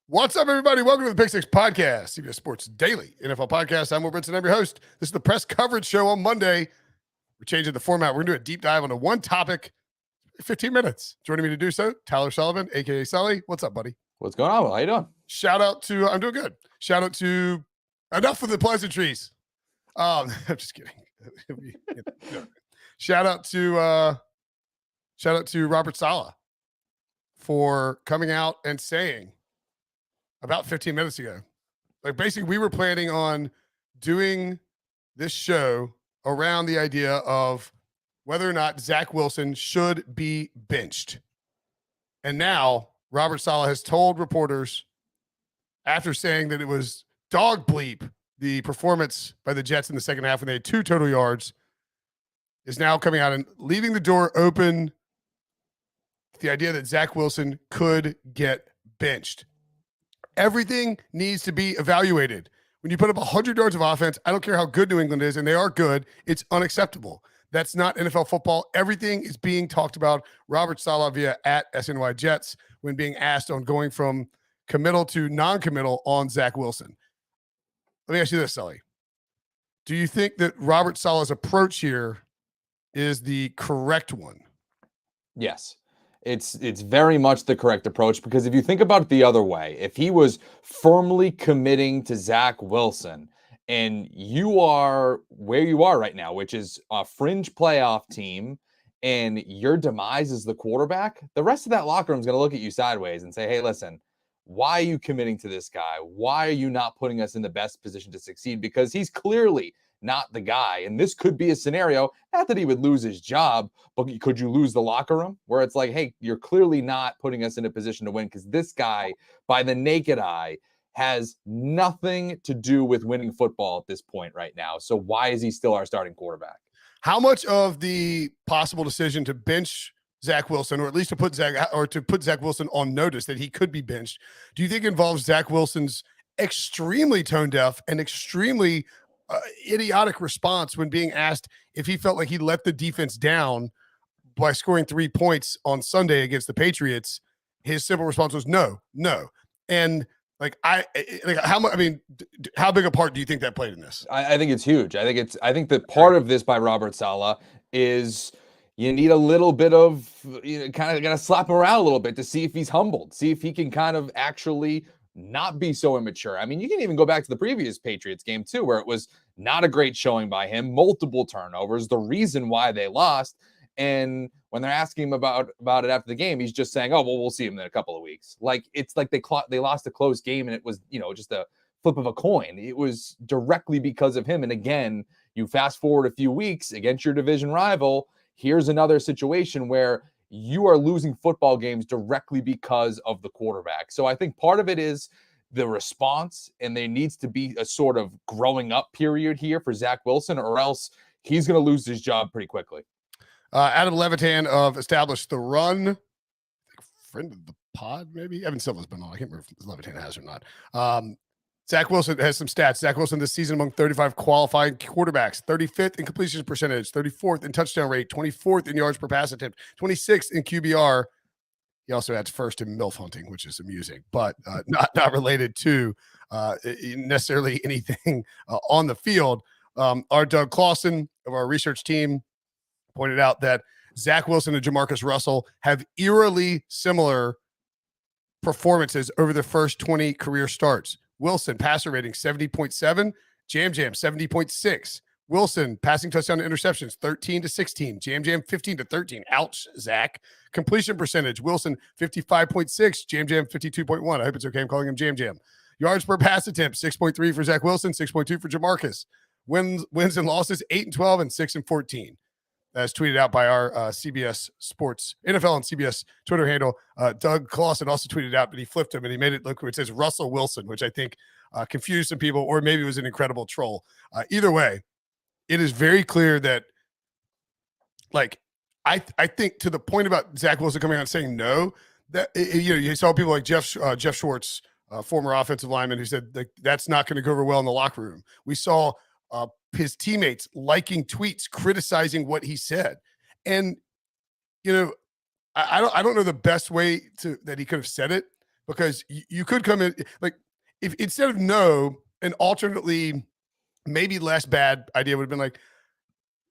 What's up, everybody? Welcome to the Pick Six Podcast, CBS Sports Daily NFL Podcast. I'm Will Brinson. I'm your host. This is the press coverage show on Monday. We're changing the format. We're going to do a deep dive into one topic, 15 minutes. Joining me to do so, Tyler Sullivan, a.k.a. Sully. What's up, buddy? What's going on? Will? How you doing? Shout out to, I'm doing good. Shout out to, enough of the pleasantries. I'm just kidding. Shout out to Robert Saleh for coming out and saying, about 15 minutes ago, like basically we were planning on doing this show around the idea of whether or not Zack Wilson should be benched. And now Robert Saleh has told reporters, after saying that it was dog bleep, the performance by the Jets in the second half when they had 2 total yards, is now coming out and leaving the door open to the idea that Zack Wilson could get benched. Everything needs to be evaluated. When you put up 100 yards of offense, I don't care how good New England is, and they are good, it's unacceptable. That's not NFL football. Everything is being talked about. Robert Saleh via at SNY Jets when being asked on going from committal to non-committal on Zack Wilson. Let me ask you this, Sully. Do you think that Robert Saleh's approach here is the correct one? Yes. It's very much the correct approach, because if you think about it the other way, if he was firmly committing to Zack Wilson and you are where you are right now, which is a fringe playoff team, and your demise is the quarterback, the rest of that locker room is going to look at you sideways and say, hey, listen, why are you committing to this guy? Why are you not putting us in the best position to succeed? Because he's clearly not the guy. And this could be a scenario, not that he would lose his job, but could you lose the locker room where it's like, hey, you're clearly not putting us in a position to win, because this guy, by the naked eye, has nothing to do with winning football at this point right now. So why is he still our starting quarterback? How much of the possible decision to bench Zack Wilson, or at least to put Zack Wilson on notice that he could be benched, do you think involves Zack Wilson's extremely tone deaf and extremely idiotic response when being asked if he felt like he let the defense down by scoring 3 points on Sunday against the Patriots? His simple response was no. And how big a part do you think that played in this? I think it's huge. I think that part of this by Robert Saleh is you need a little bit of, kind of got to slap him around a little bit to see if he's humbled, see if he can kind of actually not be so immature. I mean, you can even go back to the previous Patriots game too, where it was not a great showing by him, multiple turnovers, the reason why they lost. And when they're asking him about it after the game, he's just saying, oh, well, we'll see him in a couple of weeks. Like, it's like they lost a close game and it was, just a flip of a coin. It was directly because of him. And again, you fast forward a few weeks against your division rival, here's another situation where you are losing football games directly because of the quarterback. So I think part of it is the response, and there needs to be a sort of growing up period here for Zack Wilson, or else he's going to lose his job pretty quickly. Adam Levitan of Established the Run, friend of the pod, maybe. Evan Silva's been on. I can't remember if Levitan has or not. Zack Wilson has some stats. Zack Wilson this season among 35 qualifying quarterbacks, 35th in completion percentage, 34th in touchdown rate, 24th in yards per pass attempt, 26th in QBR. He also adds first in MILF hunting, which is amusing, but not related to necessarily anything on the field. Our Doug Clausen of our research team pointed out that Zack Wilson and Jamarcus Russell have eerily similar performances over the first 20 career starts. Wilson, passer rating 70.7, Jam 70.6. Wilson, passing touchdown to interceptions 13-16, Jam 15-13. Ouch, Zach. Completion percentage, Wilson 55.6, Jam 52.1. I hope it's okay. I'm calling him Jam. Yards per pass attempt 6.3 for Zack Wilson, 6.2 for Jamarcus. Wins and losses 8-12 and 6-14. That's tweeted out by our CBS Sports, NFL and CBS Twitter handle. Doug Clausen also tweeted out, but he flipped him and he made it look where it says Russell Wilson, which I think confused some people, or maybe it was an incredible troll. Either way, it is very clear that, I think to the point about Zack Wilson coming out and saying no, that you saw people like Jeff Schwartz, former offensive lineman, who said that's not going to go over well in the locker room. We saw his teammates liking tweets criticizing what he said, and I don't know the best way that he could have said it, because you could come in like if instead of no, an alternately maybe less bad idea would have been like,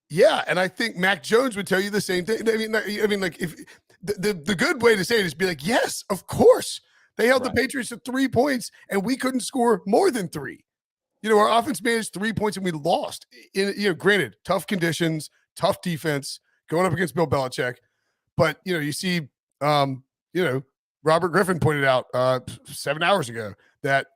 yeah, and I think Mac Jones would tell you the same thing. I mean, like if the good way to say it is be like, yes, of course. They held the Patriots to 3 points and we couldn't score more than 3. Our offense managed 3 points and we lost. Granted, tough conditions, tough defense, going up against Bill Belichick. But, you see, Robert Griffin pointed out 7 hours ago that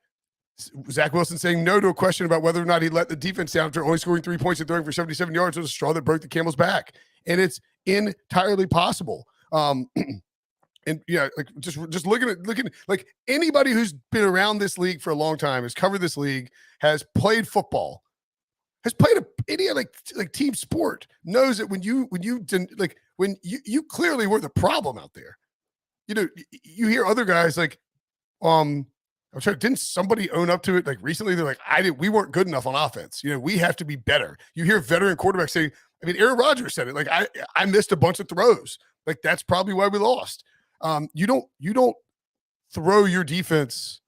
Zack Wilson saying no to a question about whether or not he let the defense down after only scoring 3 points and throwing for 77 yards was a straw that broke the camel's back. And it's entirely possible. And like just looking like anybody who's been around this league for a long time, has covered this league, has played football, has played any like team sport, knows that when you clearly were the problem out there. You hear other guys like, I'm trying. Didn't somebody own up to it like recently? They're like, we weren't good enough on offense. We have to be better. You hear veteran quarterbacks say, Aaron Rodgers said it. Like I missed a bunch of throws. Like that's probably why we lost. You don't throw your defense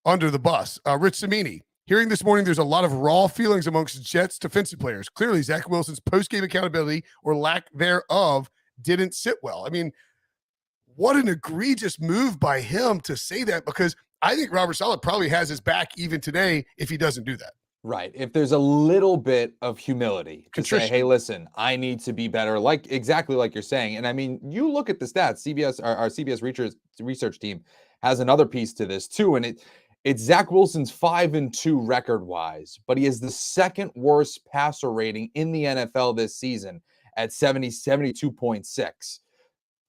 under the bus. Rich Samini, hearing this morning, there's a lot of raw feelings amongst Jets defensive players. Clearly, Zack Wilson's post-game accountability or lack thereof didn't sit well. What an egregious move by him to say that, because I think Robert Saleh probably has his back even today if he doesn't do that. Right. If there's a little bit of humility to say, hey, listen, I need to be better, exactly like you're saying. And you look at the stats, our CBS research team has another piece to this too. And it's Zack Wilson's 5-2 record-wise, but he has the second worst passer rating in the NFL this season at 72.6.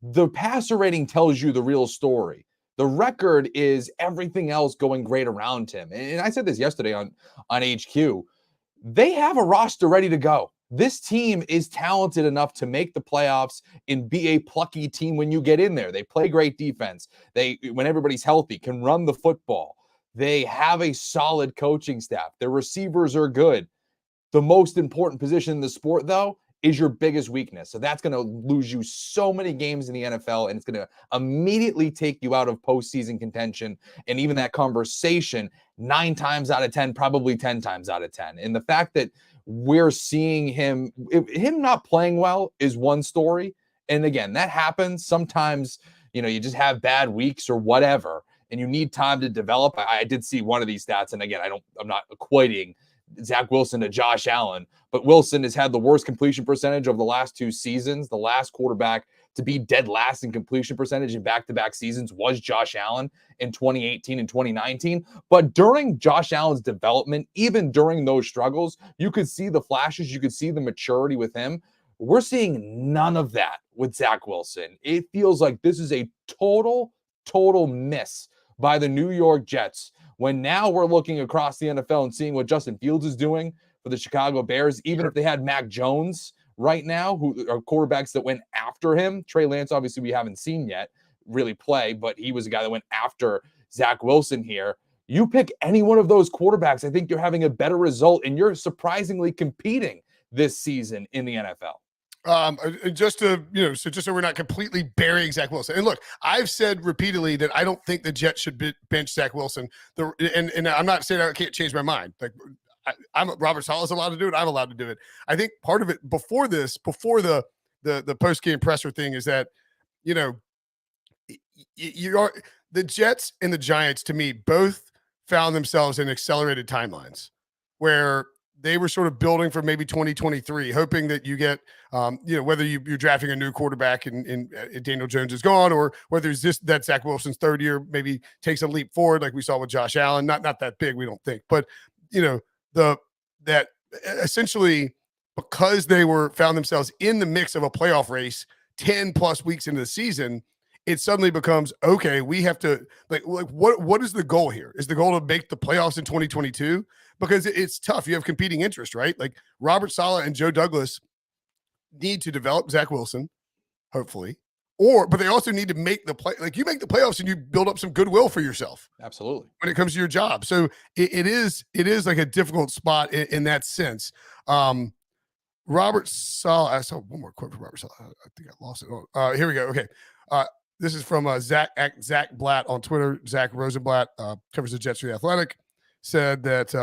The passer rating tells you the real story. The record is everything else going great around him. And I said this yesterday on HQ. They have a roster ready to go. This team is talented enough to make the playoffs and be a plucky team when you get in there. They play great defense. They, when everybody's healthy, can run the football. They have a solid coaching staff. Their receivers are good. The most important position in the sport, though, is your biggest weakness. So that's going to lose you so many games in the NFL, and it's going to immediately take you out of postseason contention and even that conversation 9 times out of 10, probably 10 times out of 10. And the fact that we're seeing him not playing well is one story. And again, that happens. Sometimes, you just have bad weeks or whatever, and you need time to develop. I did see one of these stats, and again, I'm not equating Zack Wilson to Josh Allen, but Wilson has had the worst completion percentage of the last 2 seasons. The last quarterback to be dead last in completion percentage in back-to-back seasons was Josh Allen in 2018 and 2019. But during Josh Allen's development, even during those struggles, you could see the flashes, you could see the maturity with him. We're seeing none of that with Zack Wilson. It feels like this is a total miss by the New York Jets, when now we're looking across the NFL and seeing what Justin Fields is doing for the Chicago Bears. Even if they had Mac Jones right now, who are quarterbacks that went after him. Trey Lance, obviously, we haven't seen yet really play, but he was a guy that went after Zack Wilson here. You pick any one of those quarterbacks, I think you're having a better result, and you're surprisingly competing this season in the NFL. Just so we're not completely burying Zack Wilson. And look, I've said repeatedly that I don't think the Jets should bench Zack Wilson. And I'm not saying I can't change my mind. Like Robert Saleh's allowed to do it. I'm allowed to do it. I think part of it before the post-game presser thing is that, you are the Jets and the Giants, to me, both found themselves in accelerated timelines where they were sort of building for maybe 2023, hoping that you get, whether you're drafting a new quarterback and Daniel Jones is gone, or whether it's that Zack Wilson's third year maybe takes a leap forward, like we saw with Josh Allen. Not that big, we don't think, but that essentially because they found themselves in the mix of a playoff race 10 plus weeks into the season, it suddenly becomes, okay, we have to what is the goal here? Is the goal to make the playoffs in 2022? Because it's tough. You have competing interests, right? Like Robert Saleh and Joe Douglas need to develop Zack Wilson, hopefully, but they also need to make the play. Like you make the playoffs and you build up some goodwill for yourself. Absolutely. When it comes to your job. So it is like a difficult spot in that sense. Robert Saleh, I saw one more quote from Robert Saleh. I think I lost it. Here we go. Okay. This is from Zach Blatt on Twitter. Zach Rosenblatt covers the Jets for The Athletic. Said that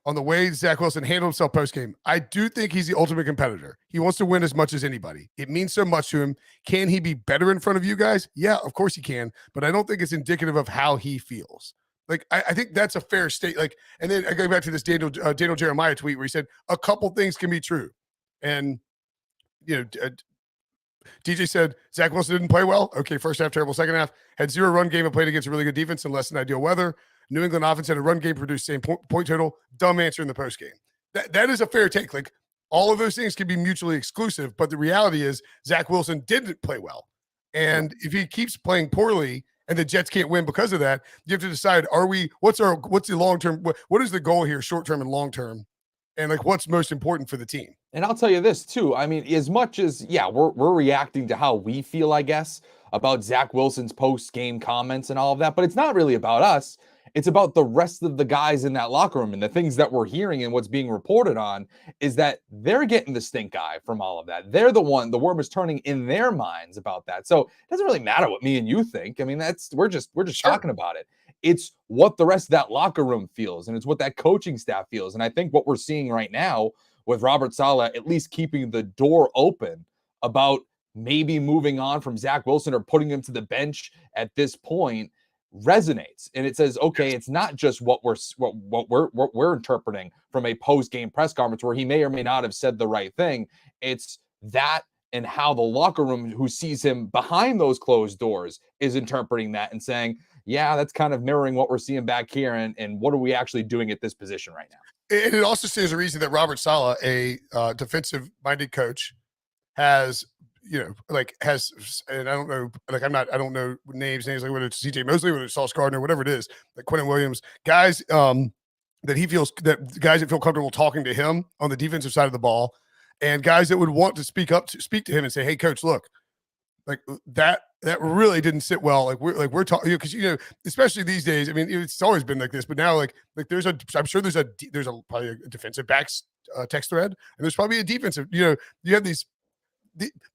on the way Zach Wilson handled himself post-game, I do think he's the ultimate competitor. He wants to win as much as anybody. It means so much to him. Can he be better in front of you guys? Yeah, of course he can. But I don't think it's indicative of how he feels. Like, I think that's a fair state. Like, and then I go back to this Daniel Jeremiah tweet where he said a couple things can be true. And, DJ said Zach Wilson didn't play well. Okay, first half, terrible. Second half, had 0 run game and played against a really good defense in less than ideal weather. New England offense had a run game, produced same point total. Dumb answer in the post game. That is a fair take. Like, all of those things can be mutually exclusive, but the reality is Zach Wilson didn't play well. And if he keeps playing poorly and the Jets can't win because of that, you have to decide, what's the long-term, what is the goal here, short-term and long-term? And like, what's most important for the team? And I'll tell you this too. I mean, as much as, we're reacting to how we feel, I guess, about Zach Wilson's post-game comments and all of that, but it's not really about us. It's about the rest of the guys in that locker room, and the things that we're hearing and what's being reported on is that they're getting the stink eye from all of that. They're the worm is turning in their minds about that. So it doesn't really matter what me and you think. I mean, we're just talking about it. It's what the rest of that locker room feels, and it's what that coaching staff feels. And I think what we're seeing right now with Robert Saleh at least keeping the door open about maybe moving on from Zach Wilson or putting him to the bench at this point resonates. And it says, okay, it's not just what we're interpreting from a post-game press conference where he may or may not have said the right thing. It's that and how the locker room who sees him behind those closed doors is interpreting that and saying, yeah, that's kind of mirroring what we're seeing back here. And what are we actually doing at this position right now? And it also stands a reason that Robert Saleh, a defensive-minded coach, has, and I don't know, like I don't know names like whether it's CJ Mosley, whether it's Sauce Gardner, whatever it is, like Quentin Williams, guys that he feels that guys that feel comfortable talking to him on the defensive side of the ball, and guys that would want to speak to him and say, hey, coach, look, like that really didn't sit well. Like we're talking, because especially these days. I mean, it's always been like this, but now like I'm sure there's probably a defensive backs text thread, and there's probably a defensive. You have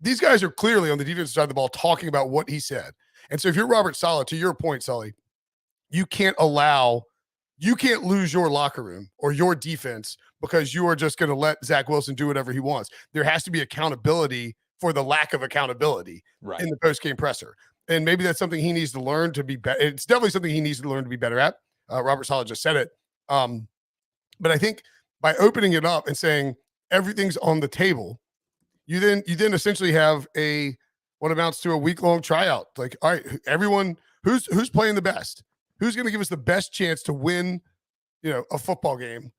these guys are clearly on the defensive side of the ball talking about what he said. And so if you're Robert Saleh, to your point, Sully, you can't lose your locker room or your defense because you are just going to let Zach Wilson do whatever he wants. There has to be accountability for the lack of accountability in the post-game presser. And maybe that's something he needs to learn to be better. It's definitely something he needs to learn to be better at. Robert Saleh just said it. But I think by opening it up and saying everything's on the table, you then essentially have what amounts to a week-long tryout. Like, all right, everyone who's playing the best, who's going to give us the best chance to win, a football game.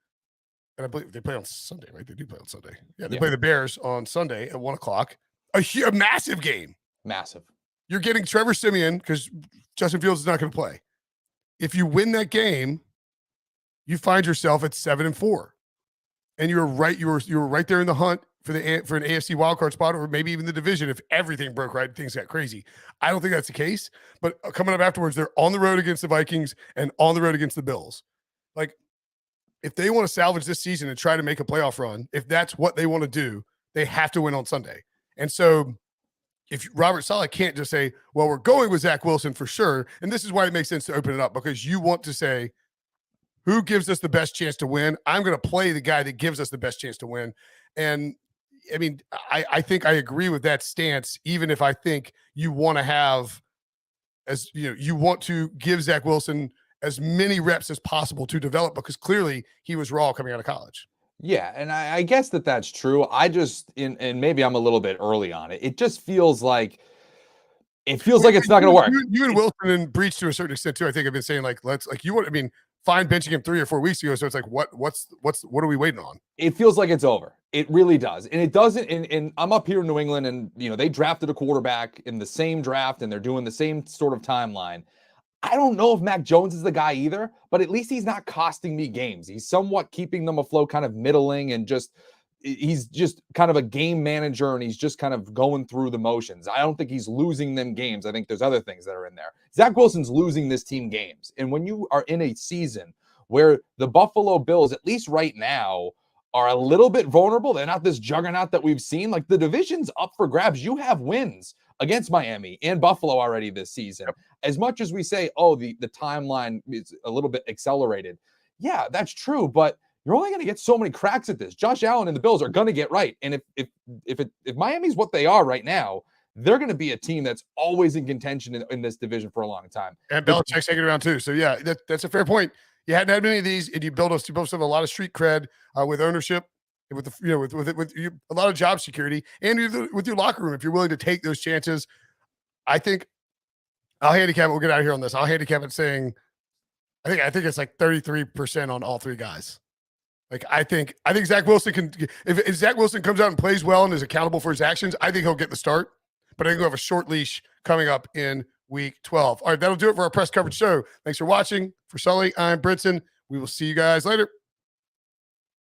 And I believe they play on Sunday, right? They do play on Sunday. Yeah, they play the Bears on Sunday at 1:00. A massive game. Massive. You're getting Trevor Siemian because Justin Fields is not going to play. If you win that game, you find yourself at 7-4, and you were right there in the hunt for an AFC wildcard spot, or maybe even the division if everything broke right and things got crazy. I don't think that's the case. But coming up afterwards, they're on the road against the Vikings and on the road against the Bills. Like, if they want to salvage this season and try to make a playoff run, if that's what they want to do, they have to win on Sunday. And so if Robert Saleh can't just say, well, we're going with Zach Wilson for sure, and this is why it makes sense to open it up, because you want to say, who gives us the best chance to win? I'm going to play the guy that gives us the best chance to win. And I mean, I think I agree with that stance, even if I think you want to have, you want to give Zach Wilson as many reps as possible to develop, because clearly he was raw coming out of college. Yeah, and I guess that's true. And maybe I'm a little bit early on it. It just feels like it's not going to work. You and Wilson and Breach to a certain extent too. I think have been saying fine benching him 3 or 4 weeks ago. So it's like, what are we waiting on? It feels like it's over. It really does. And it doesn't. And I'm up here in New England, and they drafted a quarterback in the same draft, and they're doing the same sort of timeline. I don't know if Mac Jones is the guy either, but at least he's not costing me games. He's somewhat keeping them afloat, kind of middling, and he's just kind of a game manager, and he's just kind of going through the motions. I don't think he's losing them games. I think there's other things that are in there. Zach Wilson's losing this team games. And when you are in a season where the Buffalo Bills, at least right now, are a little bit vulnerable, they're not this juggernaut that we've seen. Like, the division's up for grabs. You have wins against Miami and Buffalo already this season. Yep. As much as we say, oh, the timeline is a little bit accelerated. Yeah, that's true, but you're only going to get so many cracks at this. Josh Allen and the Bills are going to get right. And if Miami's what they are right now, they're going to be a team that's always in contention in this division for a long time. And Belichick's taking it around too. So yeah, that's a fair point. You hadn't had many of these, and you both have a lot of street cred with ownership, with a lot of job security, and with your locker room. If you're willing to take those chances, I think I'll handicap it. We'll get out of here on this. I'll handicap it saying, I think it's like 33% on all three guys. Like I think Zack Wilson can. If Zack Wilson comes out and plays well and is accountable for his actions, I think he'll get the start. But I think we'll have a short leash coming up in week 12. All right, that'll do it for our press coverage show. Thanks for watching. For Sully, I'm Brinson. We will see you guys later.